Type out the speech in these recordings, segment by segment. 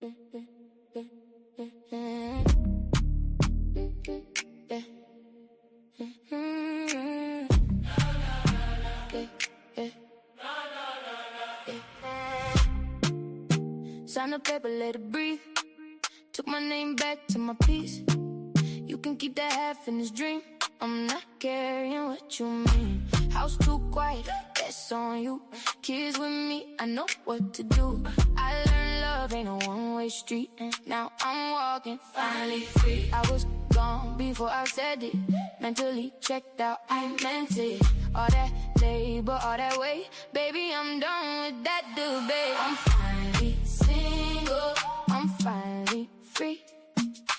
Sign the paper, let it breathe. Took my name back to my piece. You can keep that half in this dream. I'm not carrying what you mean. House too quiet, that's on you. Kids with me, I know what to do. I learned love ain't a one-way street. Now I'm walking, finally free. I was gone before I said it. Mentally checked out, I meant it. All that labor, all that weight. Baby, I'm done with that debate. I'm finally single, I'm finally free.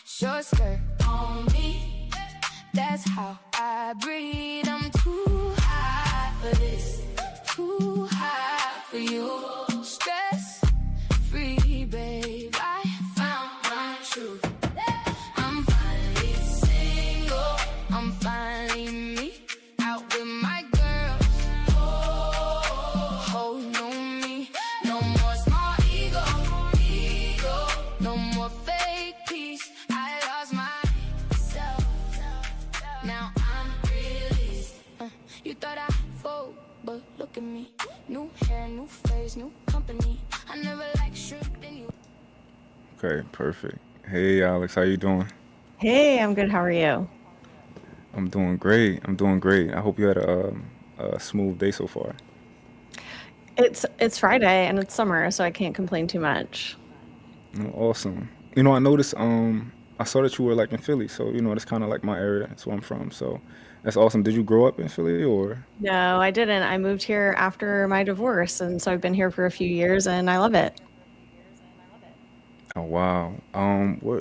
Short skirt on me, that's how I breathe. I'm too high for this, too high for you. Stress free, babe, I found my truth. I'm finally single, I'm finally me. Out with my girls, oh, no me. No more small ego, no more fake peace. I lost myself, now I'm released. You thought I'd fold, but look at me. New hair, new face, new company. I never liked shrimp than you. Okay, perfect. Hey, Alex, how you doing? Hey, I'm good. How are you? I'm doing great. I'm doing great. I hope you had a smooth day so far. It's Friday and it's summer, so I can't complain too much. Awesome. I noticed I saw that you were like in Philly, so that's kind of like my area. That's where I'm from. So that's awesome. Did you grow up in Philly or? No, I didn't. I moved here after my divorce, and so I've been here for a few years, and I love it. Oh wow.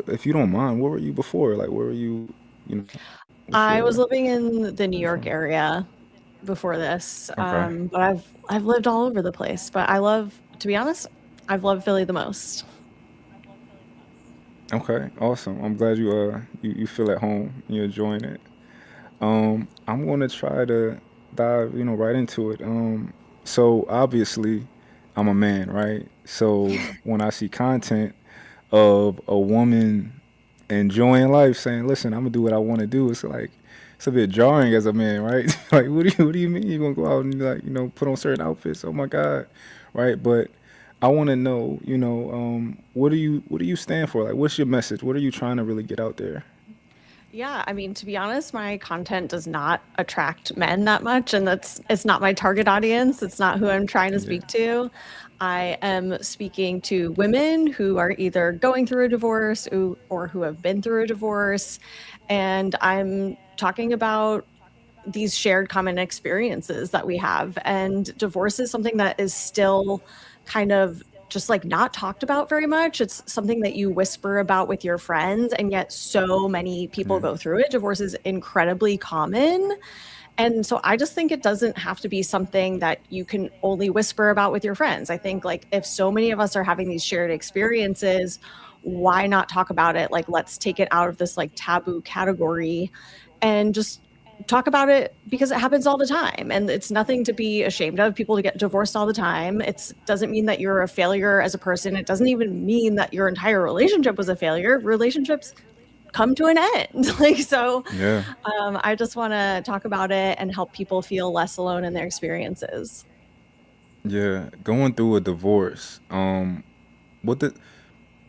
If you don't mind, where were you before? Like, where were you? What's I was your living in the New where you York from? area before this, Okay. but I've lived all over the place. But to be honest, I've loved Philly the most. Okay. Awesome. I'm glad you feel at home. You're enjoying it. I'm gonna try to dive, right into it. So obviously, I'm a man, right? So when I see content of a woman enjoying life, saying, "Listen, I'm gonna do what I want to do," it's a bit jarring as a man, right? Like, what do you mean you're gonna go out and like, put on certain outfits? Oh my God, right? But I want to know, what do you stand for? Like, what's your message? What are you trying to really get out there? Yeah, I mean, to be honest, my content does not attract men that much, and it's not my target audience. It's not who I'm trying to Yeah. speak to. I am speaking to women who are either going through a divorce or who have been through a divorce, and I'm talking about these shared common experiences that we have. And divorce is something that is still kind of just like not talked about very much. It's something that you whisper about with your friends, and yet so many people Yeah. go through it. Divorce is incredibly common. And so I just think it doesn't have to be something that you can only whisper about with your friends. I think like if so many of us are having these shared experiences, why not talk about it? Like let's take it out of this like taboo category and just talk about it because it happens all the time and it's nothing to be ashamed of. People get divorced all the time. It doesn't mean that you're a failure as a person. It doesn't even mean that your entire relationship was a failure. Relationships come to an end. Like so Yeah. I just want to talk about it and help people feel less alone in their experiences. Yeah. Going through a divorce. What the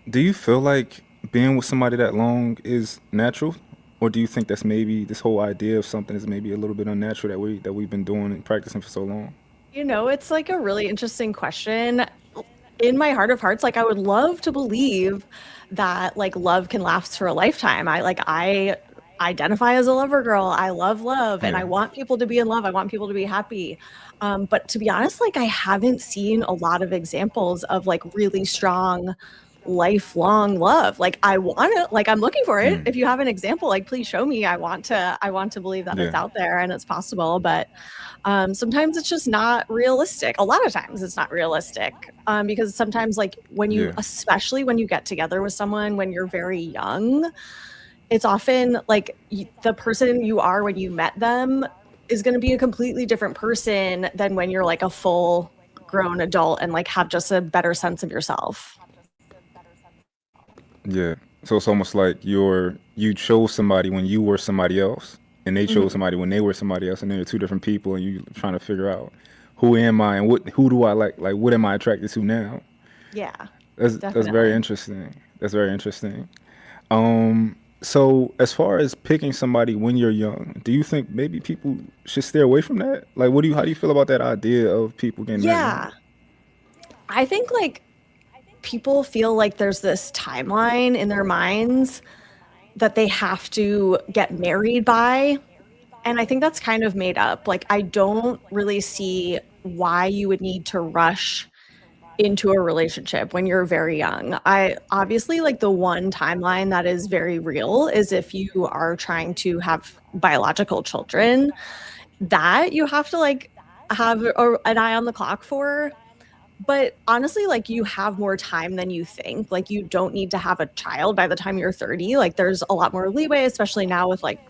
Do you feel like being with somebody that long is natural, or do you think that's maybe this whole idea of something is maybe a little bit unnatural that we've been doing and practicing for so long? It's like a really interesting question. In my heart of hearts, like I would love to believe that like love can last for a lifetime. I identify as a lover girl. I love love and I Yeah. want people to be in love. I want people to be happy. But to be honest, like I haven't seen a lot of examples of like really strong lifelong love. Like I want to like I'm looking for it. Mm. If you have an example, like please show me. I want to believe that it's Yeah. out there and it's possible, but sometimes it's just not realistic. A lot of times it's not realistic because sometimes like Yeah. especially when you get together with someone when you're very young, it's often like the person you are when you met them is going to be a completely different person than when you're like a full grown adult and like have just a better sense of yourself. Yeah. So it's almost like you chose somebody when you were somebody else, and they chose Mhm. somebody when they were somebody else, and they're two different people, and you trying to figure out who am I and who do I like? Like, what am I attracted to now? Yeah, That's very definitely. interesting. That's very interesting. So as far as picking somebody when you're young, do you think maybe people should stay away from that? Like, how do you feel about that idea of people getting married young? Yeah. I think like people feel like there's this timeline in their minds that they have to get married by. And I think that's kind of made up. Like, I don't really see why you would need to rush into a relationship when you're very young. I obviously like the one timeline that is very real is if you are trying to have biological children, that you have to like have an eye on the clock for. But honestly, like you have more time than you think. Like you don't need to have a child by the time you're 30. Like there's a lot more leeway, especially now with like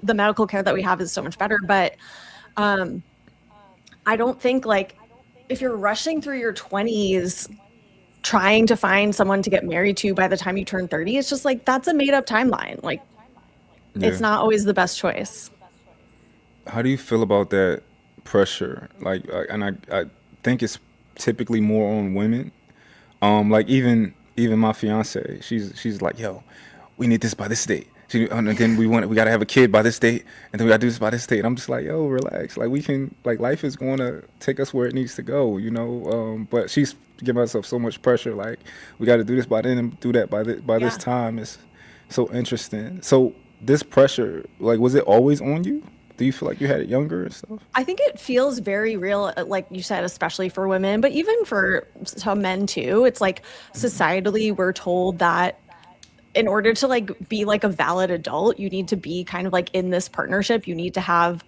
the medical care that we have is so much better. But um I don't think like if you're rushing through your 20s trying to find someone to get married to by the time you turn 30, it's just like that's a made up timeline. Like it's Yeah. not always the best choice. How do you feel about that pressure? Like, and I think it's typically more on women. Like even my fiance, she's like, yo, we need this by this date. And then we gotta have a kid by this date, and then we gotta do this by this date. And I'm just like, yo, relax. Like we can, like life is going to take us where it needs to go, you know. But she's giving herself so much pressure. Like we got to do this by then and do that by this Yeah. time. It's so interesting. So this pressure, like, was it always on you? Do you feel like you had it younger and stuff? I think it feels very real, like you said, especially for women, but even for some men too. It's like societally, we're told that in order to like be like a valid adult, you need to be kind of like in this partnership. You need to have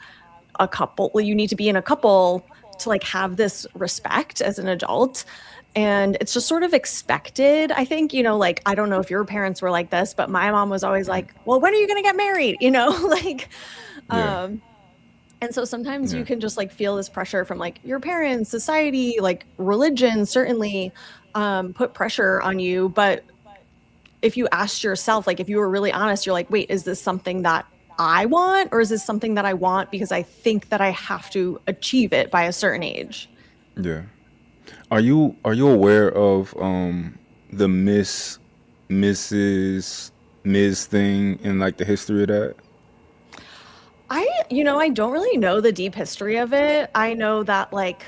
a couple, well, you need to be in a couple to like have this respect as an adult. And it's just sort of expected. I think, like, I don't know if your parents were like this, but my mom was always like, well, when are you going to get married? Like, Yeah, um, and so sometimes you yeah, can just like feel this pressure from like your parents, society, like religion, certainly put pressure on you. But if you asked yourself, like if you were really honest, you're like, wait, is this something that I want, or is this something that I want because I think that I have to achieve it by a certain age? yeah. Are you aware of the Mrs. Ms. thing and like the history of that? I don't really know the deep history of it. I know that like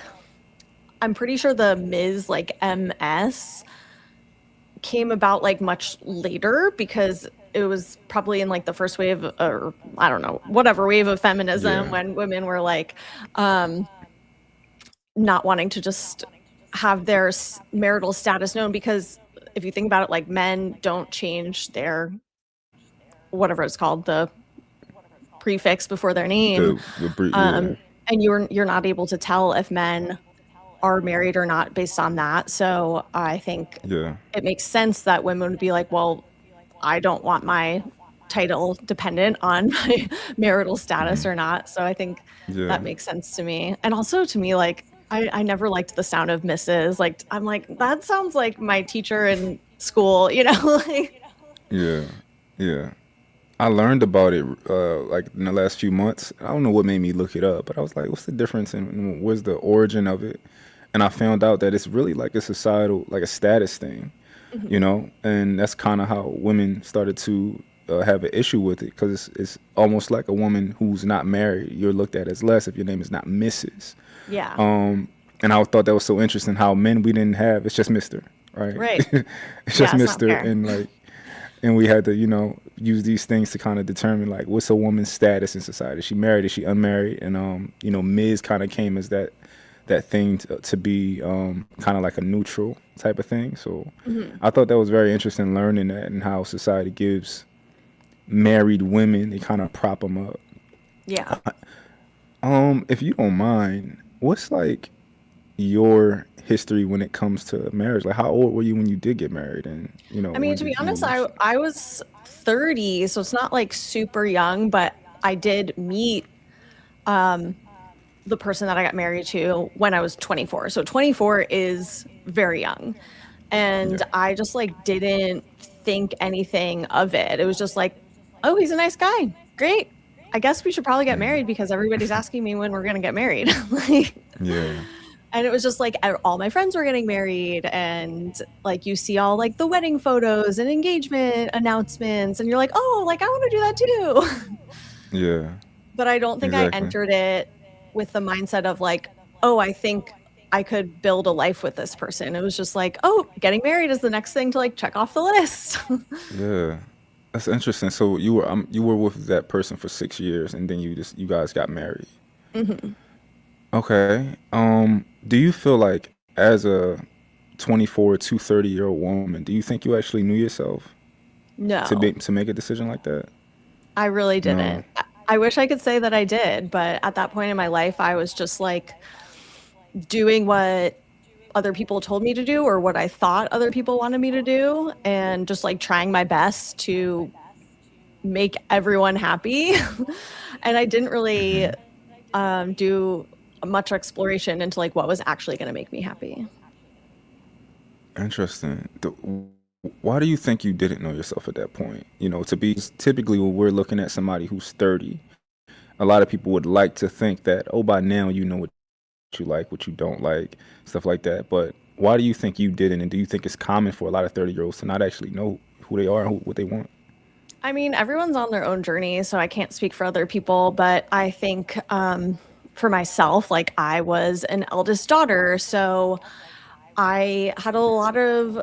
I'm pretty sure the Ms. like MS came about like much later because it was probably in like the first wave or I don't know, whatever wave of feminism Yeah, when women were like um not wanting to just have their marital status known because if you think about it, like men don't change their whatever it's called, the prefix before their name, yeah, and you're not able to tell if men are married or not based on that. So I think yeah, it makes sense that women would be like, well, I don't want my title dependent on my marital status or not. So I think yeah. that makes sense to me. And also to me, like, I never liked the sound of Mrs. Like, I'm like, that sounds like my teacher in school, like, Yeah, yeah. I learned about it like in the last few months. I don't know what made me look it up, but I was like, "What's the difference and where's the origin of it?" And I found out that it's really like a societal, like a status thing, you mhm. know. And that's kind of how women started to have an issue with it because it's almost like a woman who's not married. You're looked at as less if your name is not Mrs. Yeah, And I thought that was so interesting how men we didn't have. It's just Mister, right? right. It's just Yeah, it's not Mister, fair. and like and we had to use these things to kind of determine like what's a woman's status in society. Is she married? Is she unmarried? And Ms. kind of came as that thing to be kind of like a neutral type of thing. So Mhm. I thought that was very interesting learning that and how society gives married women, they kind of prop them up. Yeah. If you don't mind, what's like your history when it comes to marriage? Like how old were you when you did get married, and I mean, when to be did honest, you I was 30, so it's not like super young, but I did meet um the person that I got married to when I was 24. So 24 is very young. yeah, And I just like didn't think anything of it. It was just like, oh, he's a nice guy. Great. I guess we should probably get married because everybody's asking me when we're going to get married. Like, Yeah. and it was just like all my friends were getting married, and like you see all like the wedding photos and engagement announcements, and you're like, oh, like I want to do that too. Yeah. But I don't think I Exactly. entered it with the mindset of like, oh, I think I could build a life with this person. It was just like, oh, getting married is the next thing to like check off the list. Yeah. That's interesting. So you were with that person for 6 years, and then you guys got married. Hmm. Okay. Do you feel like as a 24 to 30-year-old woman, do you think you actually knew yourself No, to make a decision like that? I really No. didn't. I wish I could say that I did, but at that point in my life, I was just like doing what other people told me to do or what I thought other people wanted me to do, and just like trying my best to make everyone happy. And I didn't really Hmm. do much exploration into like what was actually going to make me happy. Interesting. Why do you think you didn't know yourself at that point? Typically when we're looking at somebody who's 30, a lot of people would like to think that, oh, by now you know what you like, what you don't like, stuff like that. But why do you think you didn't? And do you think it's common for a lot of 30-year-olds to not actually know who they are and what they want? I mean, everyone's on their own journey, so I can't speak for other people, but I think for myself, like I was an eldest daughter, so I had a lot of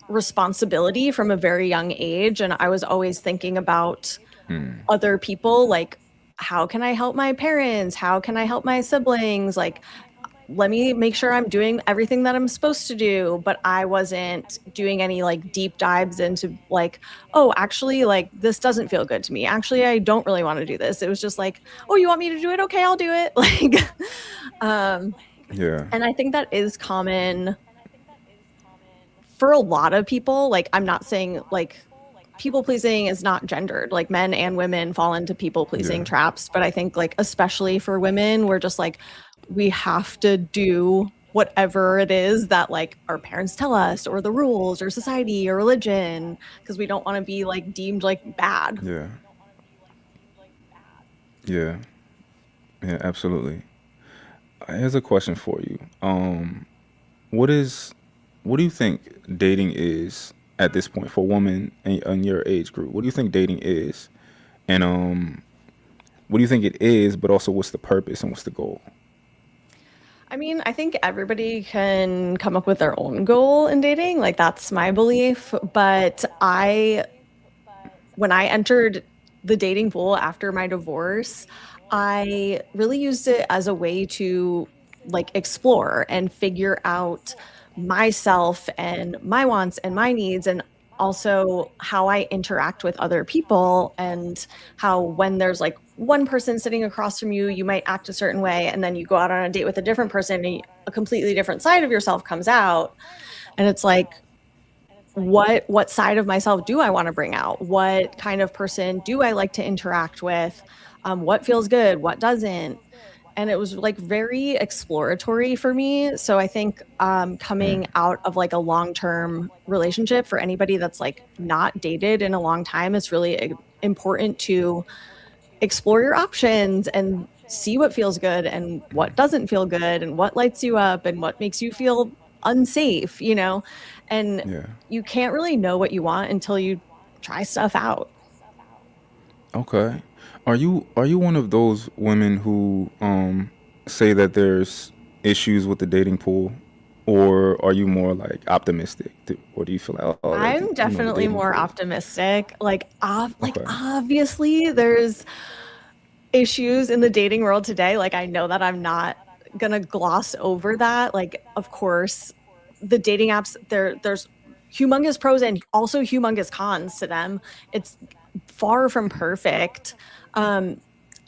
responsibility from a very young age, and I was always thinking about Hmm. other people, like how can I help my parents? How can I help my siblings? Like let me make sure I'm doing everything that I'm supposed to do, but I wasn't doing any like deep dives into like, oh, actually like this doesn't feel good to me. Actually, I don't really want to do this. It was just like, oh, you want me to do it? Okay, I'll do it. Like um Yeah. and I think that is common for a lot of people. Like I'm not saying like people pleasing is not gendered. Like men and women fall into people pleasing Yeah. traps, but I think like especially for women, we're just like we have to do whatever it is that like our parents tell us or the rules or society or religion because we don't want to be like deemed like bad. Yeah. Yeah. Yeah. Absolutely. Here's a question for you. What is, what do you think dating is at this point for a woman in your age group? What do you think dating is? And what do you think it is, but also what's the purpose and what's the goal? I mean, I think everybody can come up with their own goal in dating. Like that's my belief, but I when I entered the dating pool after my divorce, I really used it as a way to like explore and figure out myself and my wants and my needs, and also how I interact with other people, and how when there's like one person sitting across from you, you might act a certain way, and then you go out on a date with a different person and a completely different side of yourself comes out. And it's like, what side of myself do I want to bring out? What kind of person do I like to interact with? What feels good? What doesn't? And it was like very exploratory for me. So I think Mm. coming out of like a long-term relationship for anybody that's like not dated in a long time, it's really important to explore your options and see what feels good and what doesn't feel good and what lights you up and what makes you feel unsafe, you know? And Yeah. you can't really know what you want until you try stuff out. Okay. Are you one of those women who say that there's issues with the dating pool, or are you more like optimistic, or do you feel like, oh, that I'm the definitely dating more pool? optimistic. Like Okay. obviously there's issues in the dating world today. Like I know that I'm not gonna gloss over that. Like of course the dating apps there's humongous pros and also humongous cons to them. It's far from perfect. Um,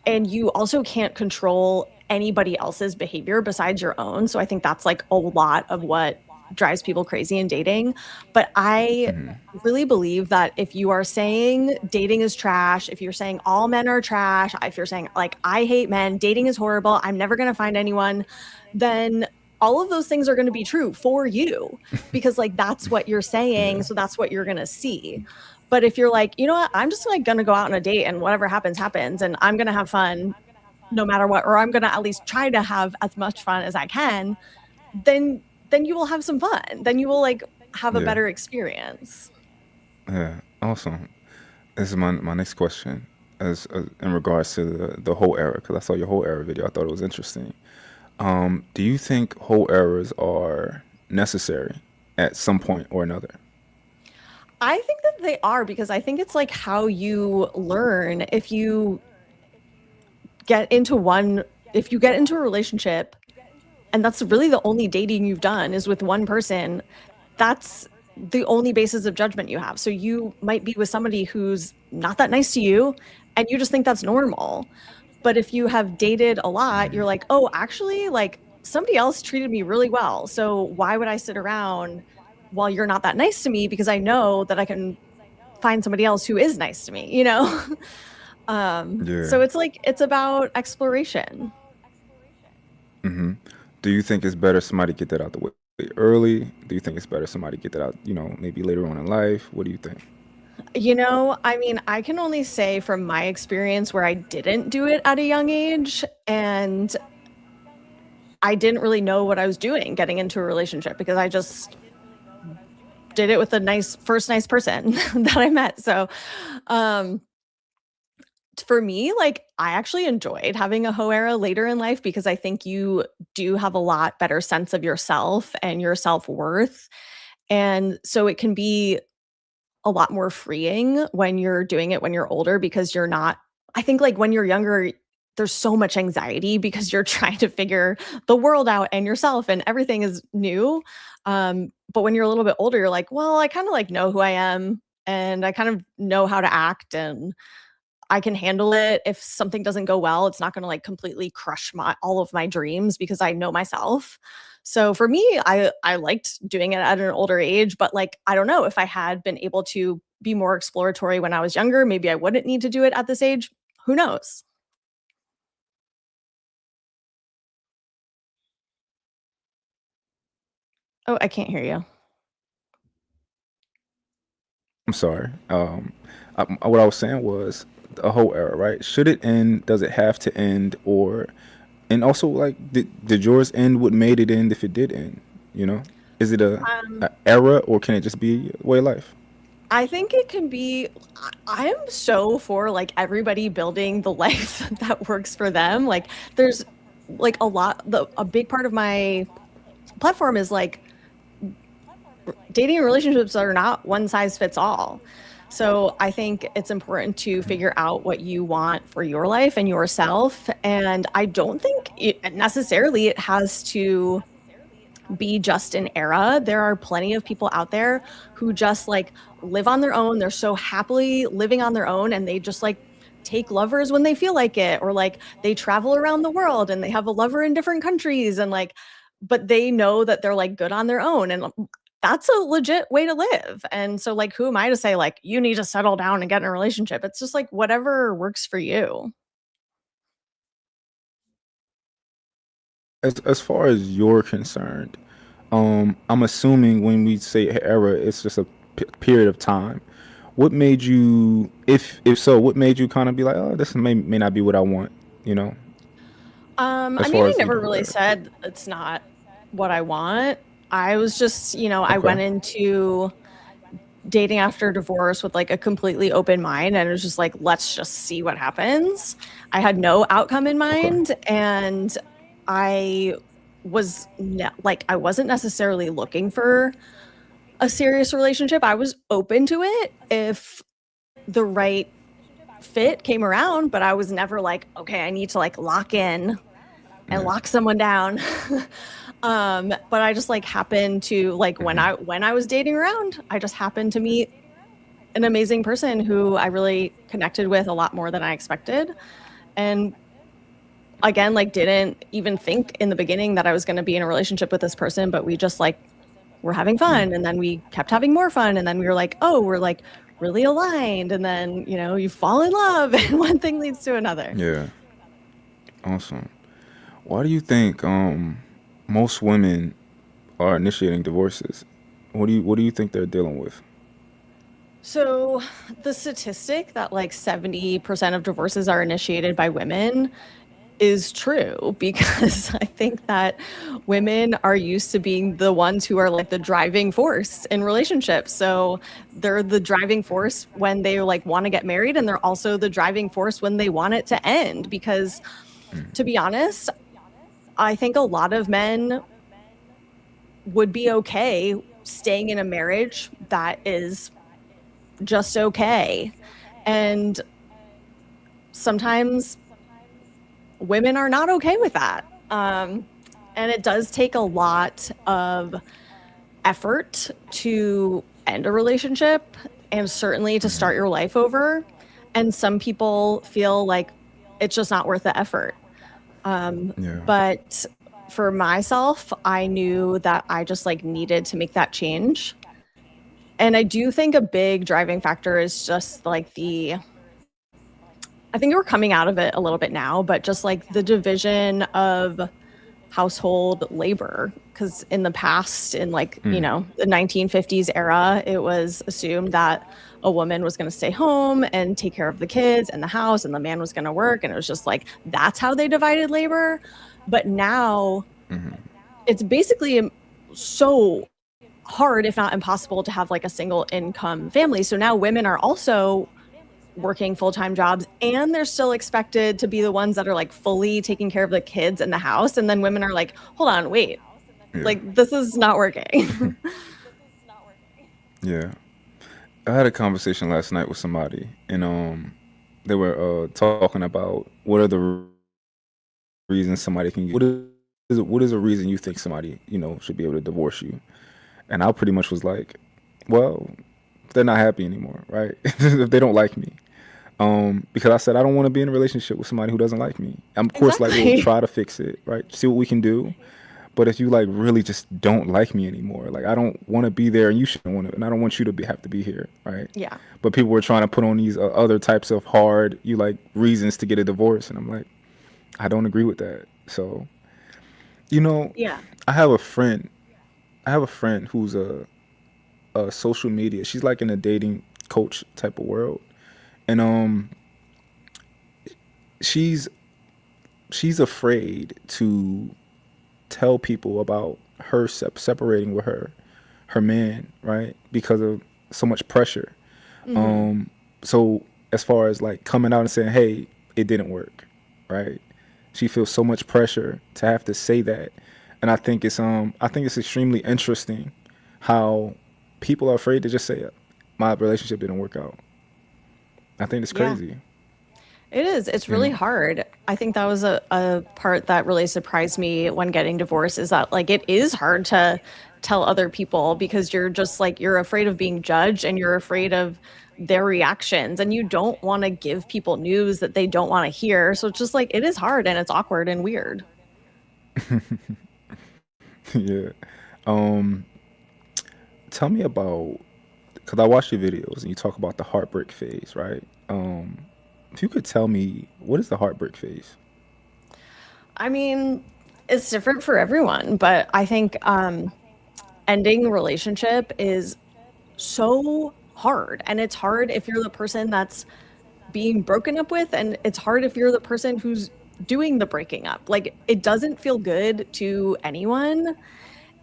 and you also can't control anybody else's behavior besides your own. So I think that's like a lot of what drives people crazy in dating. But I Hmm. really believe that if you are saying dating is trash, if you're saying all men are trash, if you're saying like I hate men, dating is horrible, I'm never going to find anyone, then all of those things are going to be true for you because like that's what you're saying. Yeah. So that's what you're going to see. But if you're like, you know what, I'm just like going to go out on a date and whatever happens, happens, and I'm going to have fun no matter what, or I'm going to at least try to have as much fun as I can, then you will have some fun. Then you will like have a Yeah. better experience. Yeah. Awesome. This is my next question, as in regards to the whole era, because I saw your whole era video. I thought it was interesting. Do you think whole eras are necessary at some point or another? I think that they are because I think it's like how you learn. Get into one if you get into a relationship and that's really the only dating you've done is with one person, that's the only basis of judgment you have. So you might be with somebody who's not that nice to you and you just think that's normal. But if you have dated a lot, you're like, oh, actually, like somebody else treated me really well. So why would I sit around while you're not that nice to me? Because I know that I can find somebody else who is nice to me, you know? Yeah. So it's like, it's about exploration. Do you think it's better somebody get that out the way early? Do you think it's better somebody get that out, maybe later on in life? What do you think? You know, I mean, I can only say from my experience where I didn't do it at a young age and I didn't really know what I was doing getting into a relationship because I just did it with the first nice person that I met. So, um, for me, like I actually enjoyed having a hoe era later in life because I think you do have a lot better sense of yourself and your self-worth. And so it can be a lot more freeing when you're doing it when you're older because you're not I think like when you're younger there's so much anxiety because you're trying to figure the world out and yourself and everything is new. But when you're a little bit older you're like, well, I kind of like know who I am and I kind of know how to act and I can handle it. If something doesn't go well, it's not going to like completely crush my all of my dreams because I know myself. So for me, I liked doing it at an older age, but like I don't know if I had been able to be more exploratory when I was younger, maybe I wouldn't need to do it at this age. Who knows? Oh, I can't hear you. I'm sorry. What I was saying was a whole era, right? Should it end? Does it have to end? And also, like, did yours end? What made it end? If it did end, you know, is it Um, a era or can it just be a way of life? I think it can be I am so for like everybody building the life that works for them. Like there's like a big part of my platform is like dating and relationships are not one size fits all. So I think it's important to figure out what you want for your life and yourself. And I don't think necessarily it has to be just an era. There are plenty of people out there who just like live on their own. They're so happily living on their own and they just like take lovers when they feel like it or like they travel around the world and they have a lover in different countries and like but they know that they're like good on their own and that's a legit way to live. And so like who am I to say like you need to settle down and get in a relationship? It's just like whatever works for you. As far as you're concerned, I'm assuming when we say era, it's just a period of time. What made you, if so, what made you kind of be like, oh, this may not be what I want, you know, I as mean, far I as never the whole really era? said it's not what I want. I was just, I Okay. went into dating after divorce with like a completely open mind and it was just like, let's just see what happens. I had no outcome in Okay. mind and I like I wasn't necessarily looking for a serious relationship. I was open to it if the right fit came around, but I was never like, okay, I need to like lock in and Yeah. lock someone down. But I just like happened to like when I was dating around, I just happened to meet an amazing person who I really connected with a lot more than I expected. And again, like didn't even think in the beginning that I was going to be in a relationship with this person, but we just like were having Yeah. fun and then we kept having more fun and then we were like, oh, we're like really aligned and then, you fall in love and one thing leads to another. Yeah. Awesome. Why do you think most women are initiating divorces. What do you think they're dealing with? So the statistic that like 70% of divorces are initiated by women is true because I think that women are used to being the ones who are like the driving force in relationships. So they're the driving force when they like want to get married, and they're also the driving force when they want it to end. Because to be honest, I think a lot of men would be okay staying in a marriage that is just okay. And sometimes women are not okay with that. And it does take a lot of effort to end a relationship and certainly to start your life over. And some people feel like it's just not worth the effort. Yeah. But for myself, I knew that I just like needed to make that change. And I do think a big driving factor is just like I think we're coming out of it a little bit now, but just like the division of household labor. Because in the past, in like, the 1950s era, it was assumed that a woman was going to stay home and take care of the kids and the house, and the man was going to work. And it was just like, that's how they divided labor. But now it's basically so hard, if not impossible, to have like a single income family. So now women are also working full-time jobs, and they're still expected to be the ones that are like fully taking care of the kids and the house. And then women are like, hold on, wait, Yeah. like this is not working. Yeah. I had a conversation last night with somebody, and they were talking about what are the reasons somebody can what is a reason you think somebody should be able to divorce you, and I pretty much was like, well, they're not happy anymore, right? If they don't like me, because I said I don't want to be in a relationship with somebody who doesn't like me. I'm, of course, like, we'll Exactly. try to fix it, right? See what we can do. But if you like really just don't like me anymore, like I don't want to be there, and you shouldn't want to, and I don't want you to have to be here, right? Yeah. But people were trying to put on these other types of hard, reasons to get a divorce, and I'm like, I don't agree with that. So, you know, Yeah. I have a friend. I have a friend who's a social media. She's like in a dating coach type of world, and she's she's afraid to tell people about her separating with her man, right? Because of so much pressure. Hmm. So as far as like coming out and saying, "Hey, it didn't work," right? She feels so much pressure to have to say that, and I think it's extremely interesting how people are afraid to just say it. My relationship didn't work out. I think it's Yeah. crazy, It is. It's you really know. hard. I think that was a part that really surprised me when getting divorced, is that like it is hard to tell other people because you're just like you're afraid of being judged, and you're afraid of their reactions, and you don't want to give people news that they don't want to hear. So it's just like it is hard, and it's awkward and weird. Yeah. Um, Tell me about, because I watch your videos and you talk about the heartbreak phase, right? If you could tell me, what is the heartbreak phase? I mean, it's different for everyone, but I think ending a relationship is so hard. And it's hard if you're the person that's being broken up with, and it's hard if you're the person who's doing the breaking up. Like it doesn't feel good to anyone,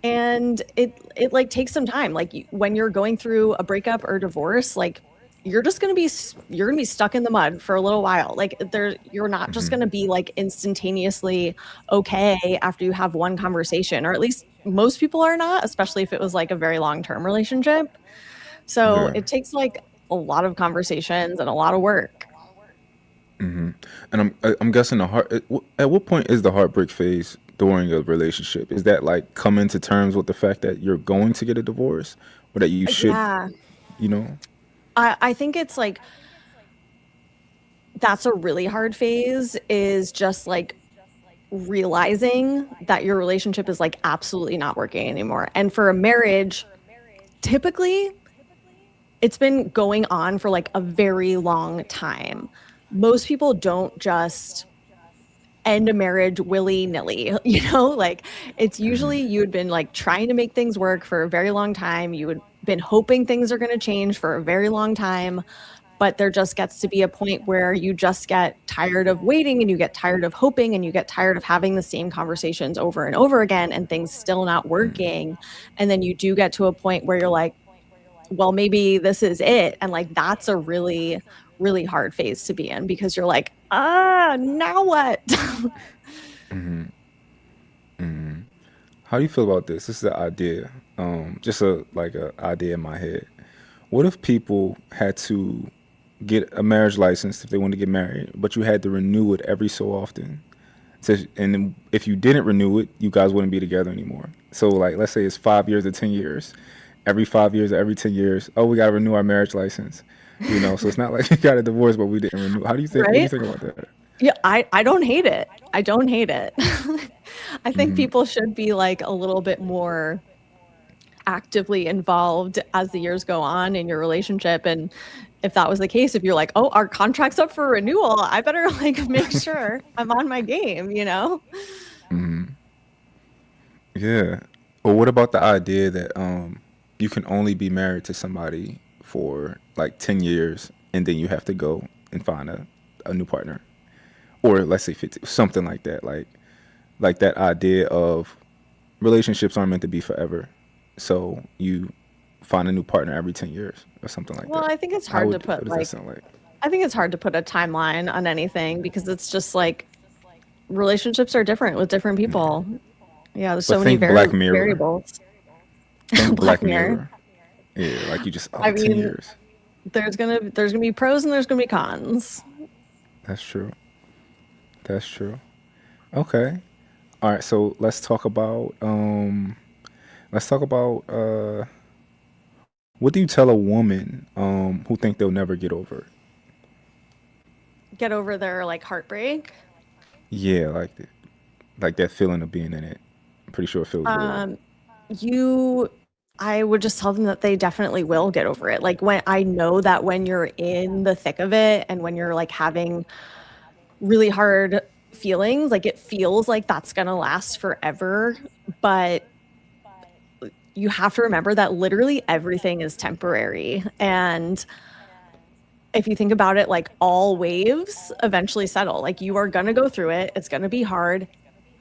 and it like takes some time. Like when you're going through a breakup or divorce, like you're just going to be you're going to be stuck in the mud for a little while. Like you're not just going to be like instantaneously okay after you have one conversation, or at least most people are not, especially if it was like a very long-term relationship. So Yeah. it takes like a lot of conversations and a lot of work. And I'm guessing at what point is the heartbreak phase during a relationship? Is that like coming to terms with the fact that you're going to get a divorce, or that you should, Yeah. you know? I think it's like that's a really hard phase, is just like realizing that your relationship is like absolutely not working anymore. And for a marriage, typically it's been going on for like a very long time. Most people don't just end a marriage willy-nilly, like it's usually you had been like trying to make things work for a very long time. You had been hoping things are going to change for a very long time, but there just gets to be a point where you just get tired of waiting and you get tired of hoping and you get tired of having the same conversations over and over again and things still not working. And then you do get to a point where you're like, well, maybe this is it. And like, that's a really, really hard phase to be in because you're like, now what? How do you feel about this? This is an idea, just a idea in my head. What if people had to get a marriage license if they want to get married, but you had to renew it every so often? So, and then if you didn't renew it, you guys wouldn't be together anymore. So, like, let's say it's 5 years or 10 years. Every 5 years or every 10 years, oh, we got to renew our marriage license. So it's not like you got a divorce, but we didn't renew. How do you think? What do you Right? think about that? Yeah, I don't hate it. I don't hate it. I think people should be like a little bit more actively involved as the years go on in your relationship. And if that was the case, if you're like, oh, our contract's up for renewal, I better like make sure I'm on my game, Yeah. Or what about the idea that you can only be married to somebody for like 10 years and then you have to go and find a new partner? Or let's say 50, something like that. Like that idea of relationships aren't meant to be forever. So you find a new partner every 10 years or something like Well, that. I think it's hard to What put does that like, sound like? I think it's hard to put a timeline on anything because it's just like relationships are different with different people. Yeah, there's But so many think Black Mirror. variables. Think Black Black Mirror. Mirror. Yeah, like you just, I 10 mean, years. there's gonna be pros and there's gonna be cons. That's true. That's true. Okay. All right, so let's talk about what do you tell a woman who think they'll never get over it? Get over their like heartbreak. Yeah, like that feeling of being in it. I'm pretty sure it feels real. Um, you, I would just tell them that they definitely will get over it. Like when I know that when you're in the thick of it and when you're like having really hard feelings, like it feels like that's gonna last forever, but you have to remember that literally everything is temporary. And if you think about it, like all waves eventually settle. Like you are gonna go through it, it's gonna be hard,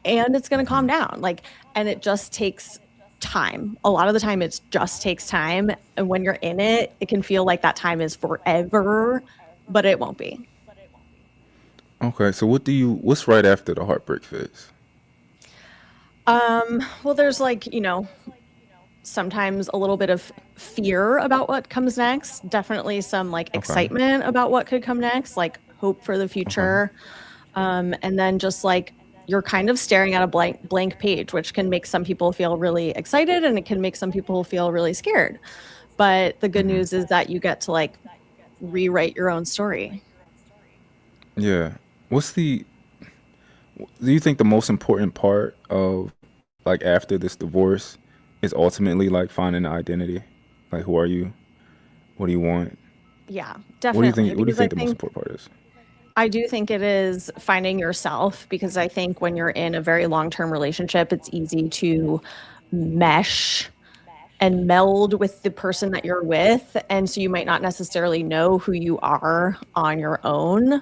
and it's gonna calm down. Like, and it just takes time. A lot of the time it just takes time. And when you're in it, it can feel like that time is forever, but it won't be. Okay, so what's right after the heartbreak phase? Well, there's like, sometimes a little bit of fear about what comes next. Definitely some like Okay. excitement about what could come next, like hope for the Okay. future. And then just like you're kind of staring at a blank page, which can make some people feel really excited and it can make some people feel really scared. But the good news is that you get to like rewrite your own story. Yeah. What's the do you think the most important part of like after this divorce is ultimately like finding an identity? Like who are you? What do you want? Yeah, What do you definitely. think what do you Because I think the most think important part is? I do think it is finding yourself because I think when you're in a very long-term relationship, it's easy to mesh and meld with the person that you're with. And so you might not necessarily know who you are on your own.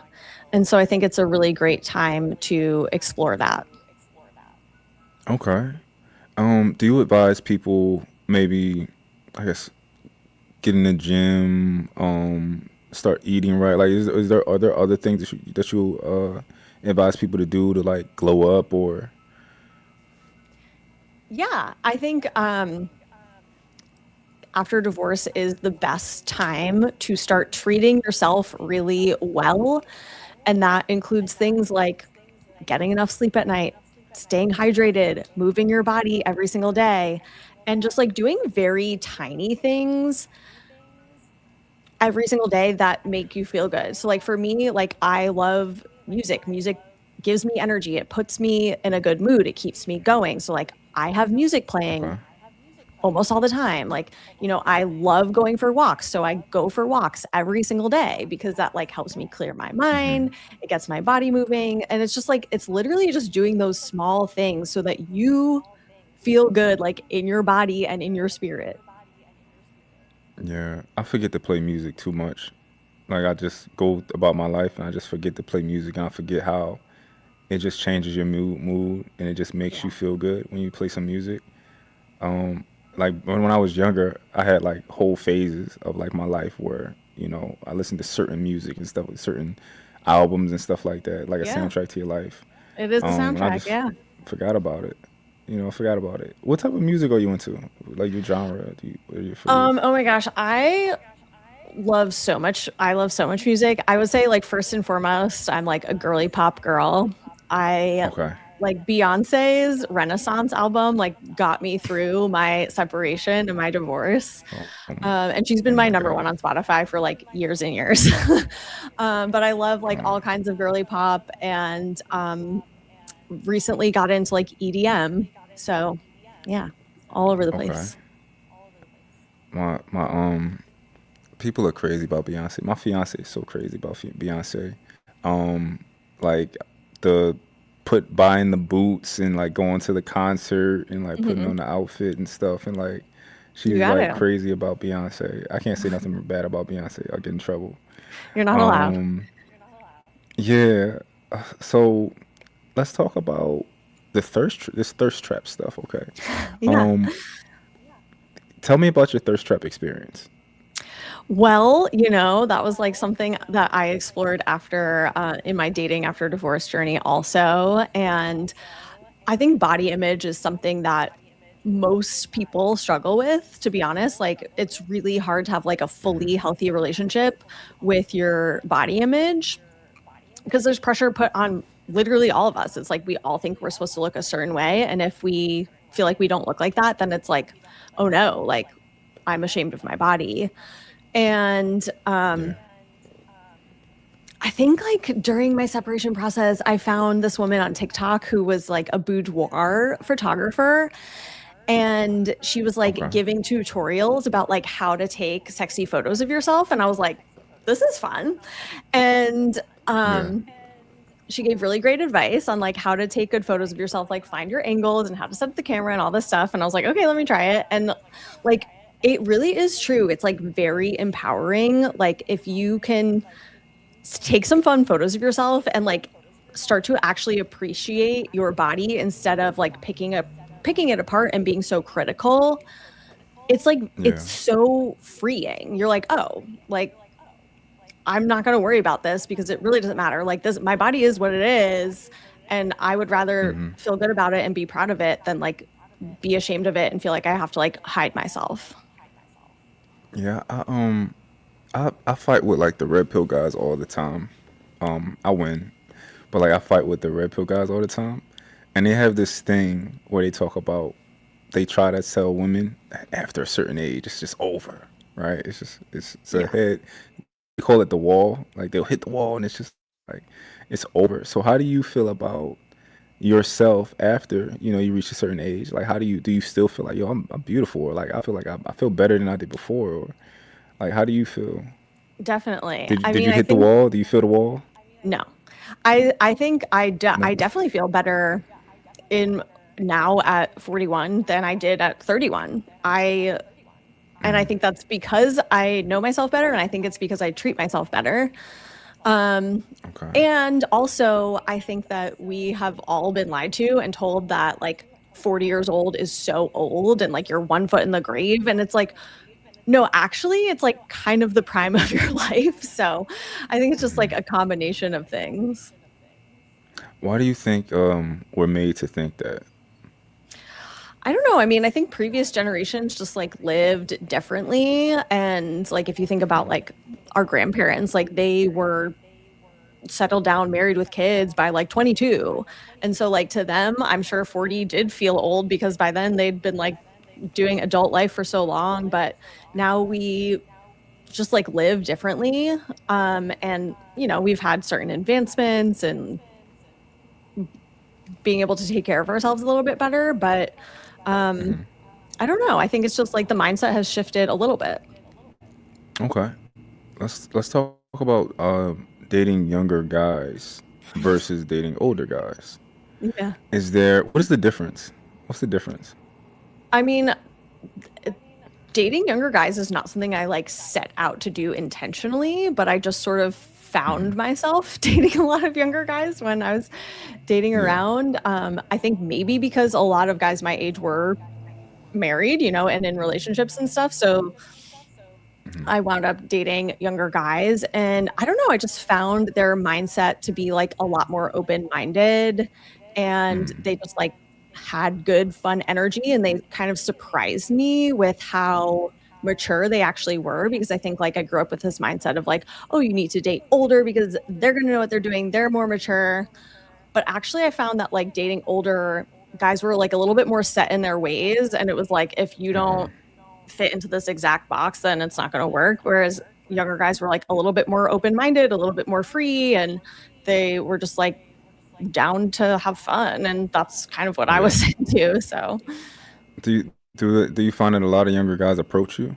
And so I think it's a really great time to explore that. Okay. Do you advise people maybe I guess get in the gym, start eating right? Like is there are there other things that you advise people to do to like glow up or Yeah, I think after divorce is the best time to start treating yourself really well. And that includes things like getting enough sleep at night, staying hydrated, moving your body every single day, and just like doing very tiny things every single day that make you feel good. So like for me, like I love music. Music gives me energy. It puts me in a good mood. It keeps me going. So like I have music okay. playing almost all the time. Like, you know, I love going for walks. So I go for walks every single day because that like helps me clear my mind. It gets my body moving. And it's just like, it's literally just doing those small things so that you feel good, like in your body and in your spirit. Yeah, I forget to play music too much. Like I just go about my life and I just forget to play music and I forget how it just changes your mood and it just makes Yeah. you feel good when you play some music. Like when I was younger, I had like whole phases of like my life where I listened to certain music and stuff, like certain albums and stuff like that, like a Yeah. soundtrack to your life. It is the And I soundtrack. just Yeah. forgot about it. I forgot about it. What type of music are you into? Like your genre? What are you for? Oh my gosh. I love so much music. I would say like first and foremost, I'm like a girly pop girl. I Okay. like Beyonce's Renaissance album like got me through my separation and my divorce. And she's Oh been my my number one God. on Spotify for like years and years. But I love like all kinds of girly pop and recently got into like EDM. So yeah, all over the Okay. place. My people are crazy about Beyonce. My fiance is so crazy about Beyonce. Um, like the buying the boots and like going to the concert and like putting Hmm. on the outfit and stuff and like You she's got like it. crazy about Beyonce. I can't say nothing bad about Beyonce. I'll get in trouble. You're not allowed. Um, yeah. So let's talk about this thirst trap stuff. Okay. Yeah. Um, Tell me about your thirst trap experience. Well, you know, that was like something that I explored after in my dating after divorce journey also. And I think body image is something that most people struggle with, to be honest. Like it's really hard to have like a fully healthy relationship with your body image because there's pressure put on literally all of us. It's like we all think we're supposed to look a certain way. And if we feel like we don't look like that, then it's like, oh no, like I'm ashamed of my body. And Yeah. I think like during my separation process, I found this woman on TikTok who was like a boudoir photographer. And she was like Okay. giving tutorials about like how to take sexy photos of yourself. And I was like, this is fun. And Yeah. she gave really great advice on like how to take good photos of yourself, like find your angles and how to set up the camera and all this stuff. And I was like, okay, let me try it. And like, it really is true. It's like very empowering. Like, if you can take some fun photos of yourself and like start to actually appreciate your body instead of like picking it apart and being so critical, it's like Yeah. it's so freeing. You're like, oh, like I'm not going to worry about this because it really doesn't matter. Like this, my body is what it is. And I would rather feel good about it and be proud of it than like be ashamed of it and feel like I have to like hide myself. Yeah. I fight with like the red pill guys all the time. I win, but like I fight with the red pill guys all the time, and they have this thing where they talk about they try to tell women after a certain age it's just over, right? It's a Yeah. head. They call it the wall. Like they'll hit the wall and it's just like it's over. So how do you feel about yourself after you reach a certain age? Like how do you still feel like I'm beautiful, or like I feel like I feel better than I did before, or like how do you feel? Definitely. Did you, I did mean, you I hit the think wall? Do you feel the wall? no. I think No. I definitely feel better in now at 41 than I did at 31. And I think that's because I know myself better and I think it's because I treat myself better. Um Okay. and also I think that we have all been lied to and told that like 40 years old is so old and like you're one foot in the grave, and it's like no, actually it's like kind of the prime of your life. So I think it's just like a combination of things. Why do you think we're made to think that? I don't know. I mean, I think previous generations just like lived differently. And like, if you think about like our grandparents, like they were settled down, married with kids by like 22. And so, like, to them, I'm sure 40 did feel old because by then they'd been like doing adult life for so long. But now we just like live differently. And, you know, we've had certain advancements and being able to take care of ourselves a little bit better. But I don't know. I think it's just like the mindset has shifted a little bit. Okay. Let's talk about dating younger guys versus dating older guys. Yeah. What is the difference? What's the difference? I mean, dating younger guys is not something I like set out to do intentionally, but I just sort of found myself dating a lot of younger guys when I was dating Yeah. around. I think maybe because a lot of guys my age were married, and in relationships and stuff. So I wound up dating younger guys, and I don't know, I just found their mindset to be like a lot more open-minded, and they just like had good fun energy, and they kind of surprised me with how mature they actually were, because I think like I grew up with this mindset of like, oh, you need to date older because they're going to know what they're doing, they're more mature. But actually I found that like dating older guys were like a little bit more set in their ways, and it was like, if you don't fit into this exact box, then it's not going to work. Whereas younger guys were like a little bit more open-minded, a little bit more free, and they were just like down to have fun. And that's kind of what I Yeah. was into. So, Do you find that a lot of younger guys approach you?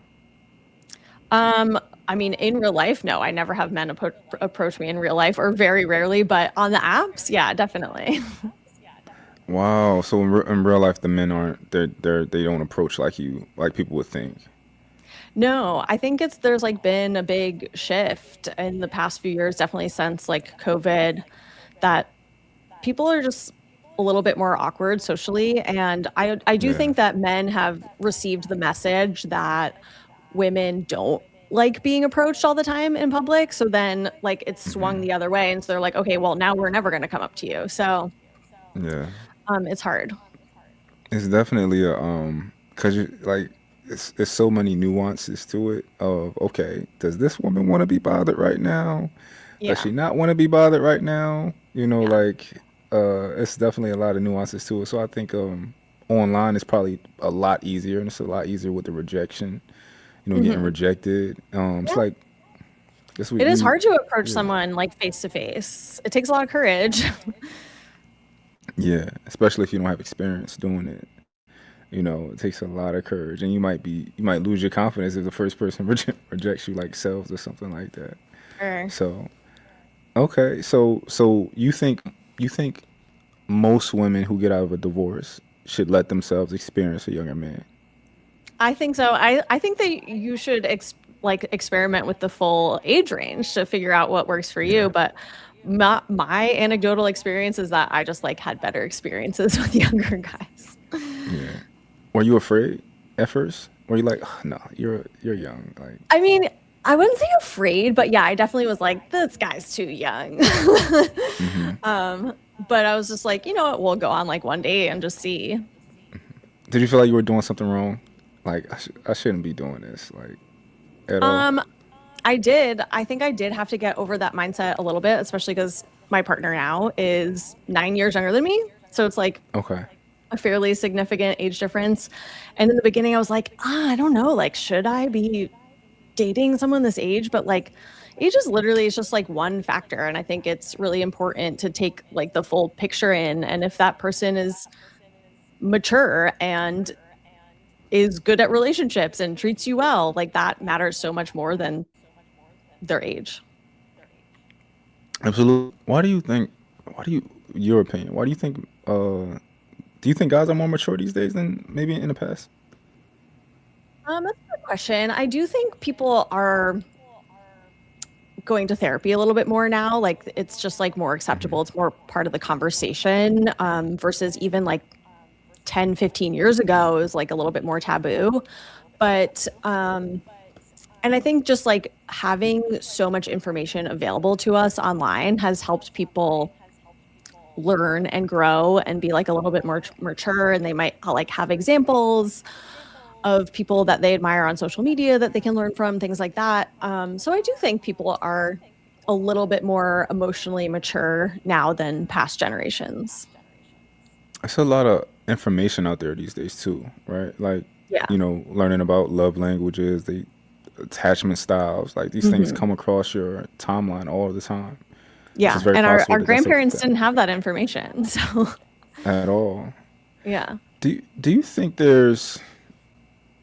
I mean, in real life, no, I never have men approach me in real life, or very rarely, but on the apps, yeah, definitely. Wow. So in real life, the men aren't they don't approach like you like people would think. No, I think there's like been a big shift in the past few years, definitely since like COVID, that people are just a little bit more awkward socially. And I do Yeah. think that men have received the message that women don't like being approached all the time in public. So then like it's swung the other way. And so they're like, okay, well, now we're never going to come up to you. So Yeah. it's hard. It's definitely a cuz you like it's so many nuances to it of okay, does this woman want to be bothered right now? Does Yeah. she not want to be bothered right now? Yeah. Like it's definitely a lot of nuances to it. So I think online is probably a lot easier and it's a lot easier with the rejection, getting Hmm. rejected. It's Yeah. like guess It is we hard to approach yeah. someone like face to face. It takes a lot of courage. Yeah, especially if you don't have experience doing it. It takes a lot of courage, and you might lose your confidence if the first person rejects you like selves or something like that. Sure. So okay, so you think most women who get out of a divorce should let themselves experience a younger man? I think so. I think that you should like experiment with the full age range to figure out what works for you. Yeah, But my anecdotal experience is that I just like had better experiences with younger guys. yeah. Were you afraid at first? Were you like, "Ugh, no, you're young, like, I mean, I wouldn't say afraid, but yeah, I definitely was like, this guy's too young. But I was just like, you know what, we'll go on like one day and just see. did you feel like you were doing something wrong? Like, I shouldn't be doing this, like, at all. Um, I did. I think I did have to get over that mindset a little bit, especially because my partner now is 9 years younger than me. So it's like Okay. a fairly significant age difference. And in the beginning, I was like, I don't know, like, should I be dating someone this age? But like, age is literally, it's just like one factor. And I think it's really important to take like the full picture in. And if that person is mature and is good at relationships and treats you well, like that matters so much more than their age. Absolutely. Why do you, your opinion, why do you think guys are more mature these days than maybe in the past? That's a good question. I do think people are going to therapy a little bit more now. Like it's just like more acceptable. It's more part of the conversation, versus even like 10, 15 years ago, it was like a little bit more taboo. But, and I think just like having so much information available to us online has helped people learn and grow and be like a little bit more mature. And they might like have examples of people that they admire on social media that they can learn from, things like that. So I do think people are a little bit more emotionally mature now than past generations. There's a lot of information out there these days too, right? Like, Yeah. learning about love languages, the attachment styles, like these things Hmm. come across your timeline all the time. So Yeah. it's very And our, possible our that that's grandparents didn't have that information. So at all. yeah. Do you think there's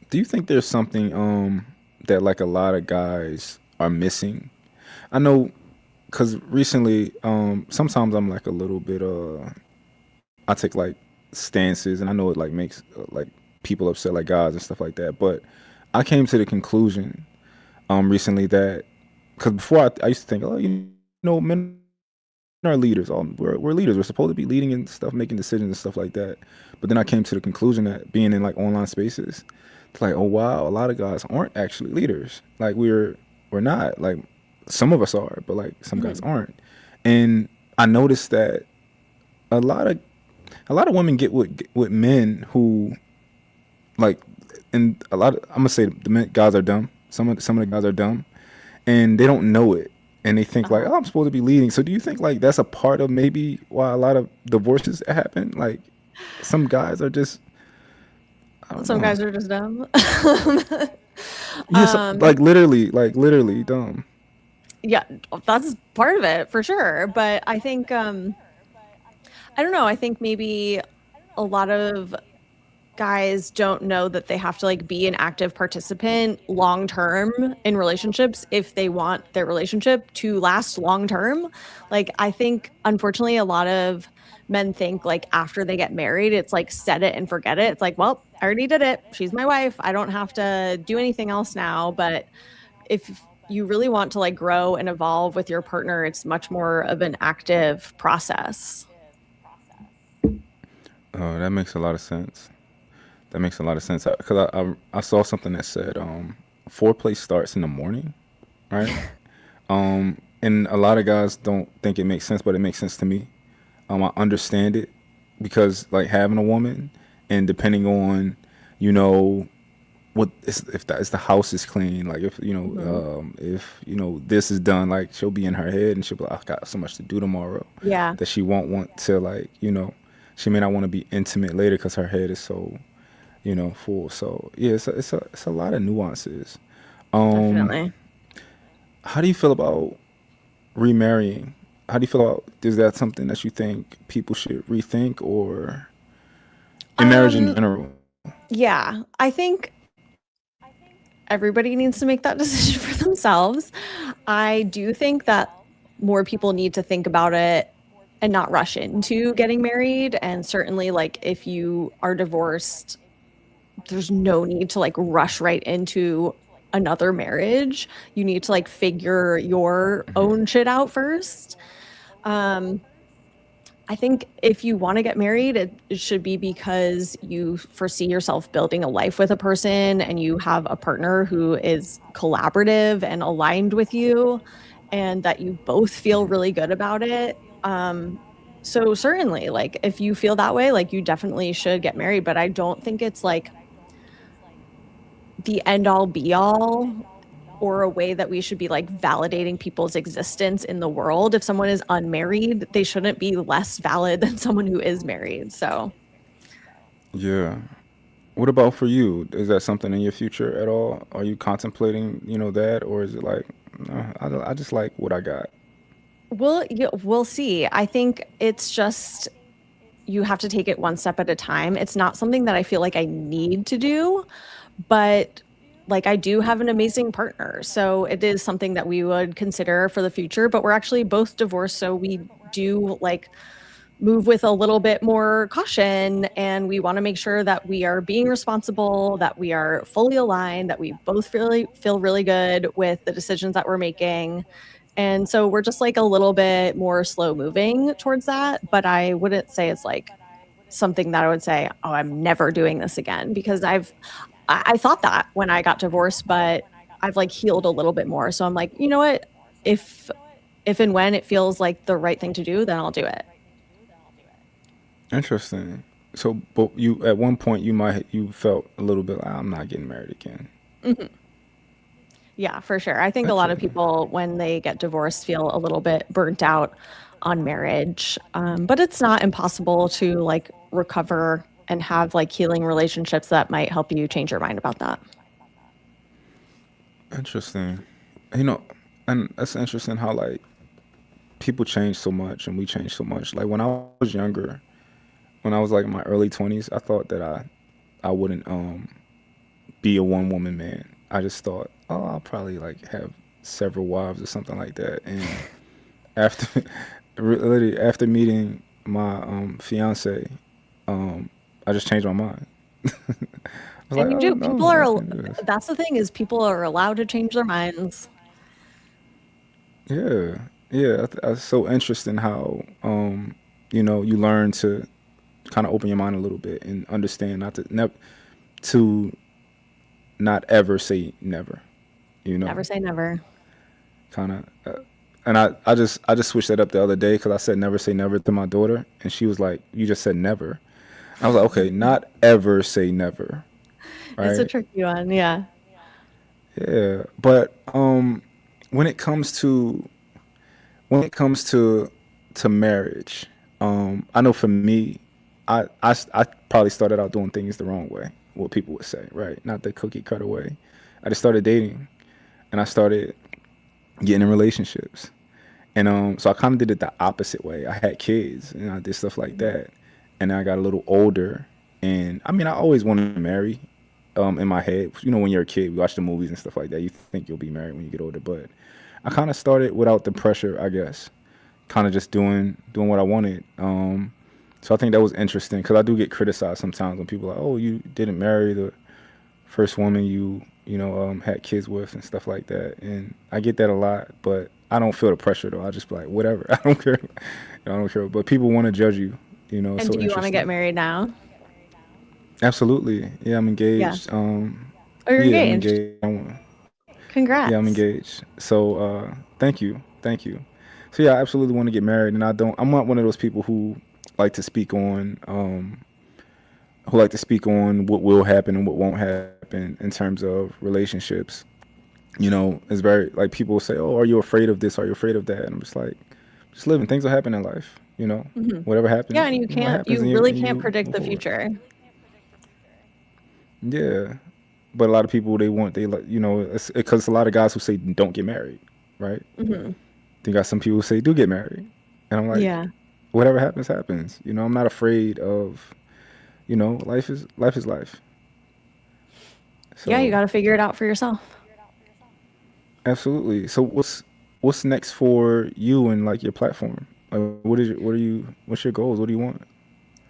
Do you think there's something that like a lot of guys are missing? I know because recently, sometimes I'm like a little bit I take like stances, and I know it like makes like people upset, like guys and stuff like that. But I came to the conclusion recently that because before I used to think, oh, men are leaders. We're leaders. We're supposed to be leading and stuff, making decisions and stuff like that. But then I came to the conclusion that being in like online spaces, it's like, oh wow, a lot of guys aren't actually leaders. Like we're not. Like some of us are, but like some guys Mhm. aren't. And I noticed that a lot of a lot of women get with men who like, and a lot of, I'm gonna say the guys are dumb. Some of the guys are dumb, and they don't know it, and they think like, Uh-huh. oh, I'm supposed to be leading. So do you think like that's a part of maybe why a lot of divorces happen? Like some guys are just, I don't Some know. guys are just dumb. Yes, Um, like literally dumb. yeah, that's part of it for sure. But I think I don't know. I think maybe a lot of guys don't know that they have to like be an active participant long term in relationships if they want their relationship to last long term. Like I think unfortunately a lot of men think like after they get married it's like set it and forget it. It's like, well, I already did it. She's my wife. I don't have to do anything else now. But if you really want to like grow and evolve with your partner, it's much more of an active process. Oh, that makes a lot of sense. That makes a lot of sense because I saw something that said foreplay starts in the morning, right? And a lot of guys don't think it makes sense, but it makes sense to me. I understand it because like having a woman and depending on, you know, if the house is clean, like Mhm. if this is done, like she'll be in her head and she'll be like, I got so much to do tomorrow Yeah, that she won't want to like she may not want to be intimate later because her head is so full. So yeah, it's a lot of nuances. Um, definitely. how do you feel about remarrying? How do you feel about, is that something that you think people should rethink, or in marriage in Um, general? yeah, I think everybody needs to make that decision for themselves. I do think that more people need to think about it and not rush into getting married. And certainly, like, if you are divorced, there's no need to like rush right into another marriage. You need to like figure your own shit out first. Um, I think if you want to get married, it should be because you foresee yourself building a life with a person and you have a partner who is collaborative and aligned with you and that you both feel really good about it. So certainly, like if you feel that way, like you definitely should get married, but I don't think it's like the end all be all or a way that we should be like validating people's existence in the world. If someone is unmarried, they shouldn't be less valid than someone who is married. So, Yeah. What about for you? Is that something in your future at all? Are you contemplating, that, or is it like, no, I just like what I got? we'll see. I think it's just you have to take it one step at a time. It's not something that I feel like I need to do, but like I do have an amazing partner. So it is something that we would consider for the future, but we're actually both divorced, so we do like move with a little bit more caution and we want to make sure that we are being responsible, that we are fully aligned, that we both really feel really good with the decisions that we're making. And so we're just like a little bit more slow moving towards that, but I wouldn't say it's like something that I would say, "Oh, I'm never doing this again," because I thought that when I got divorced, but I've like healed a little bit more. So I'm like, "You know what? If if and when it feels like the right thing to do, then I'll do it." Interesting. So, but you at one point you felt a little bit like, I'm not getting married again. Mhm. Yeah, for sure. I think a lot of Interesting. people, when they get divorced, feel a little bit burnt out on marriage. But it's not impossible to like recover and have like healing relationships that might help you change your mind about that. Interesting. You know, and that's interesting how like people change so much and we change so much. Like when I was younger, when I was like in my early 20s, I thought that I wouldn't be a one woman man. I just thought, oh, I'll probably like have several wives or something like that. And after literally after meeting my fiance, um, I just changed my mind. I was And like, you oh do. no, People I are, can do this. that's the thing is people are allowed to change their minds. Yeah, yeah. It's so interesting how you learn to kind of open your mind a little bit and understand to not ever say never. You know, Never say never. kind of. And I just switched that up the other day because I said never say never to my daughter, and she was like, "You just said never." I was like, "Okay, not ever say never, It's a right?" tricky one. Yeah. Yeah, but when it comes to when it comes to marriage, I know for me, I probably started out doing things the wrong way, what people would say, right? Not the cookie cutter way. I just started dating, and I started getting in relationships, and so I kind of did it the opposite way. I had kids, and I did stuff like that, and then I got a little older, and I mean, I always wanted to marry. In my head, when you're a kid, we watch the movies and stuff like that. You think you'll be married when you get older, but I kind of started without the pressure, I guess, kind of just doing what I wanted. So I think that was interesting because I do get criticized sometimes when people are like, "Oh, you didn't marry the first woman you had kids with and stuff like that," and I get that a lot, but I don't feel the pressure though. I just be like, whatever, I don't care. I don't care. But people want to judge you. It's And so do you want to get interesting. married now? Absolutely, yeah, I'm Yeah. engaged. Oh, you're Yeah, I'm engaged. engaged. Yeah, I'm Congrats. engaged. So thank you, thank you. So yeah, I absolutely want to get married, and I'm not one of those people like to speak on who like to speak on what will happen and what won't happen in terms of relationships. It's very like people will say, "Oh, are you afraid of this? Are you afraid of that?" And I'm just like, just living. Things will happen in life. Hmm. Whatever Yeah, happens, and it happens, you and really and can't you predict move the forward. future. Yeah, but a lot of people they like it's because a lot of guys who say don't get married, right? Hmm. Then you got some people who say do get married, and I'm like, Yeah. whatever happens, happens. I'm not afraid of life is life. Yeah, you So got to figure it out for yourself. absolutely. So what's next for you and like your platform? What's your goals? What do you want?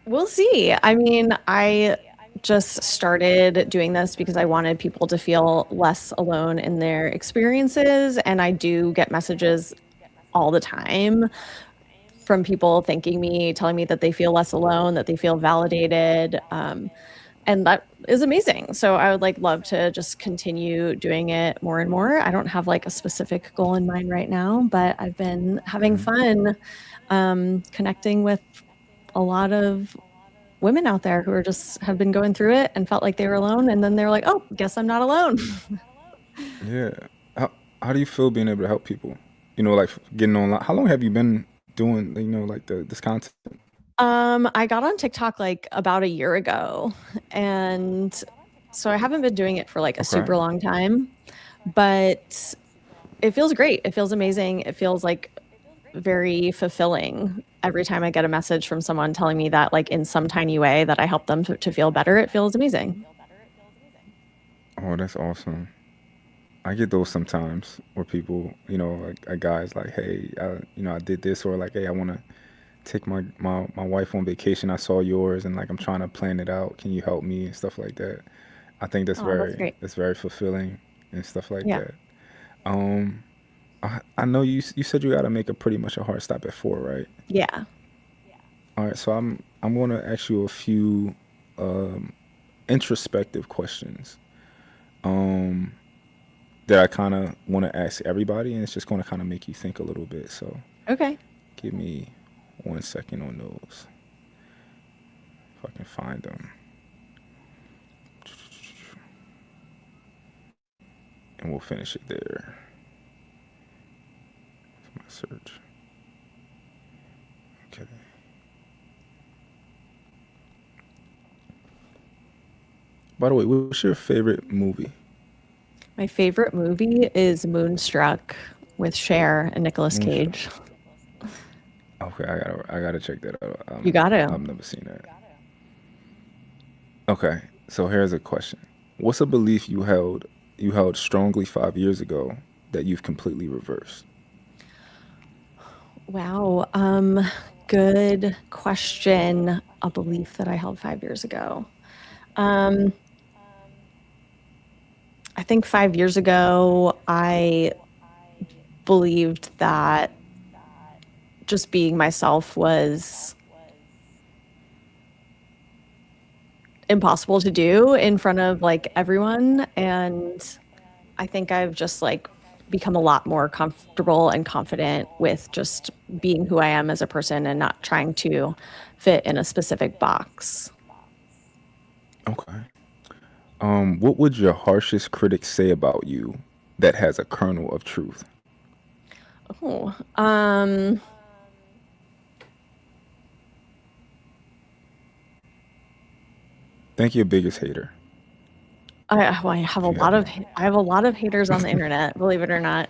We'll see. I mean, I just started doing this because I wanted people to feel less alone in their experiences. And I do get messages all the time from people thanking me, telling me that they feel less alone, that they feel validated. And that is amazing. So I would like love to just continue doing it more and more. I don't have like a specific goal in mind right now, but I've been having fun connecting with a lot of women out there who are just have been going through it and felt like they were alone, and then they were like, oh, guess I'm not alone. Yeah. How do you feel being able to help people? Like getting online. How long have you been doing like this content? I got on TikTok like about a year ago, and so I haven't been doing it for like a Okay. super long time, but it feels great. It feels amazing. It feels like very fulfilling every time I get a message from someone telling me that like in some tiny way that I helped them to feel better. It feels amazing. Oh, that's awesome. I get those sometimes where people, like a guy's like, hey, I did this, or like, hey, I want to take my wife on vacation. I saw yours, and like I'm trying to plan it out. Can you help me and stuff like that? I think that's Oh, that's very great. that's very fulfilling and stuff like Yeah. that. Um, I know you said you got to make a pretty much a hard stop at 4, right? Yeah. All right, so I'm going to ask you a few um, introspective questions um, that I kind of want to ask everybody, and it's just going to kind of make you think a little bit. So Okay. give me 1 second on those, if I can find them, and we'll finish it there. My search. Okay. By the way, what's your favorite movie? My favorite movie is Moonstruck with Cher and Nicolas Moonstruck. Cage. Okay, I gotta check that out. You got to. I've never seen that. Okay, so here's a question. What's a belief you held strongly 5 years ago that you've completely reversed? Wow. Good question. A belief that I held 5 years ago. Um, I think 5 years ago, I believed that just being myself was impossible to do in front of like everyone. And I think I've just like become a lot more comfortable and confident with just being who I am as a person and not trying to fit in a specific box. Okay. What would your harshest critic say about you that has a kernel of truth? Oh, Think your biggest hater, I have a if you have lot of one. I have a lot of haters on the internet, believe it or not.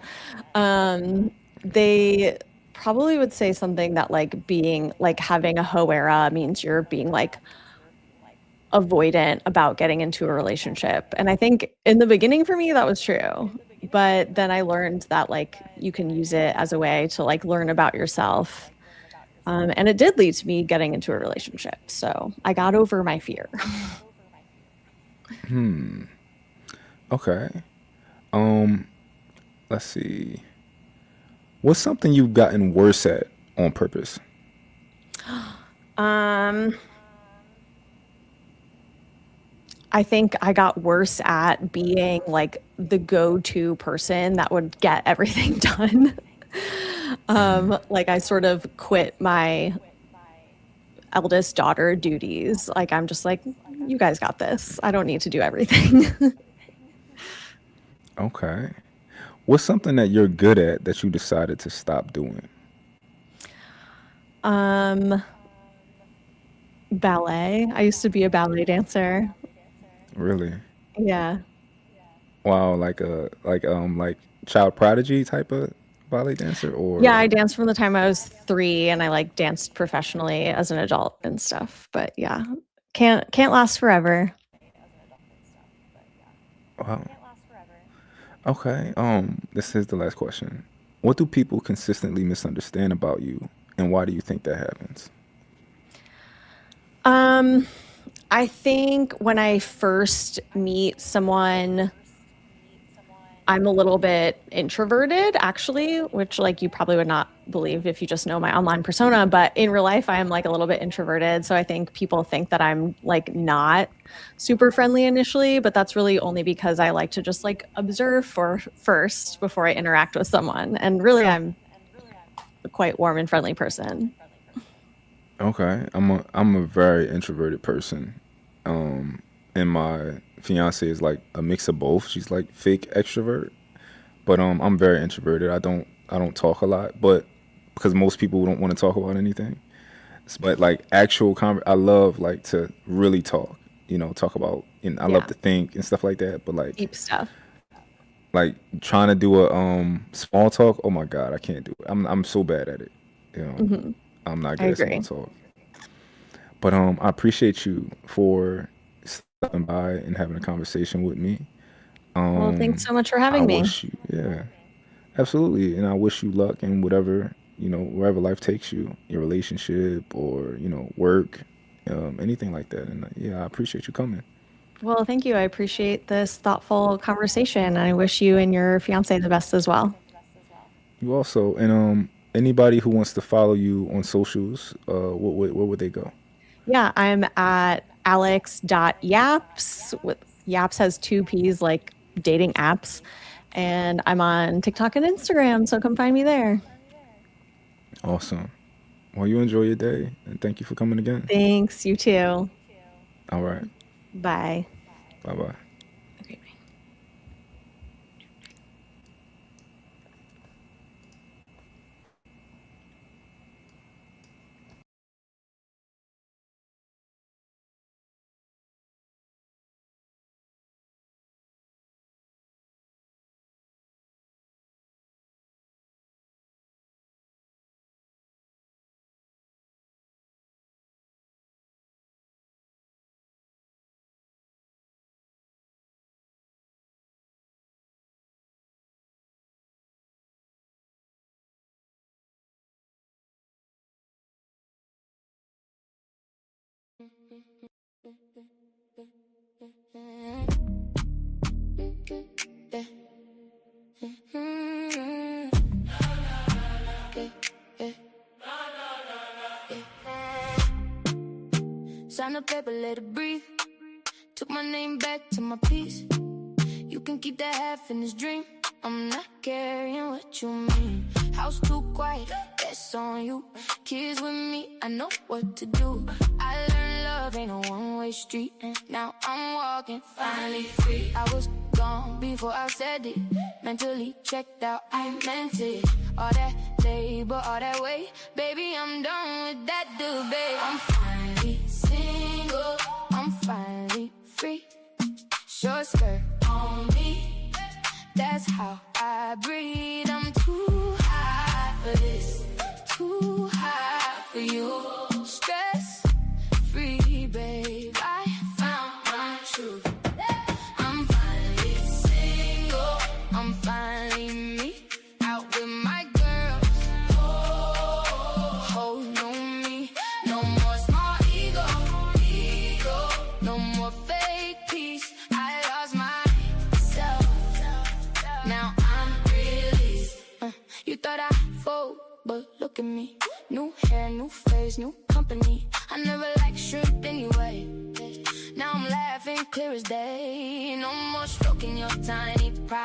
They probably would say something that like being like having a hoe era means you're being like avoidant about getting into a relationship. And I think in the beginning for me that was true. But then I learned that like you can use it as a way to like learn about yourself. And it did lead to me getting into a relationship. So I got over my fear. Okay. Um, let's see. What's something you've gotten worse at on purpose? um I think I got worse at being like the go-to person that would get everything done. Like I sort of quit my eldest daughter duties. Like I'm just like, you guys got this. I don't need to do everything. Okay. What's something that you're good at that you decided to stop doing? um, Ballet. I used to be a ballet dancer. Really? Yeah. Wow, like child prodigy type of ballet dancer Yeah, or I danced from the time I was 3 and I like danced professionally as an adult and stuff. But yeah, can't last forever. wow. Okay. This is the last question. What do people consistently misunderstand about you and why do you think that happens? Um, I think when I first meet someone, I'm a little bit introverted actually, which like you probably would not believe if you just know my online persona, but in real life I am like a little bit introverted. So I think people think that I'm like not super friendly initially, but that's really only because I like to just like observe for first before I interact with someone. And really I'm a quite warm and friendly person. Okay. I'm a very introverted person. And my fiance is like a mix of both. She's like fake extrovert, but I'm very introverted. I don't talk a lot, but because most people don't want to talk about anything. But like I love like to really talk, talk about, and I love Yeah, to think and stuff like that. But like deep stuff. like trying to do a small talk, oh my God, I can't do it. I'm so bad at it. You know, Hmm. I'm not I good at small agree. talk. But I appreciate you for stopping by and having a conversation with me. Well, thanks so much for I having me. wish you, yeah, absolutely, and I wish you luck in whatever, wherever life takes you, your relationship or work, anything like that. And yeah, I appreciate you coming. Well, thank you. I appreciate this thoughtful conversation. I wish you and your fiance the best as well. You also, and anybody who wants to follow you on socials, where would they go? Yeah, I'm at alex.yaps with yaps has two P's like dating apps. And I'm on TikTok and Instagram, so come find me there. Awesome. Well, you enjoy your day, and thank you for coming again. Thanks, you too. All right. Bye. Bye bye. Okay. Sign the paper, let it breathe. Took my name back to my piece. You can keep that half in this dream. I'm not carrying what you mean. House too quiet, that's on you. Kids with me, I know what to do. I learned love ain't a one-way street. Now I'm walking, finally free. I was gone before I said it. Mentally checked out, I meant it. All that labor, all that weight. Baby, I'm done with that debate. I'm finally single, I'm finally free. Short skirt on me, that's how I breathe. I'm too high for this, too high for you. Stress free, babe, I found my truth. I'm finally single, I'm finally me. Out with my girls, oh, no me. No more small ego, no more fake peace. I lost myself, now I'm released. You thought I'd fold, but look at me. New hair, new face, new company. I never liked shrimp anyway. Now I'm laughing clear as day. No more stroking your tiny pride.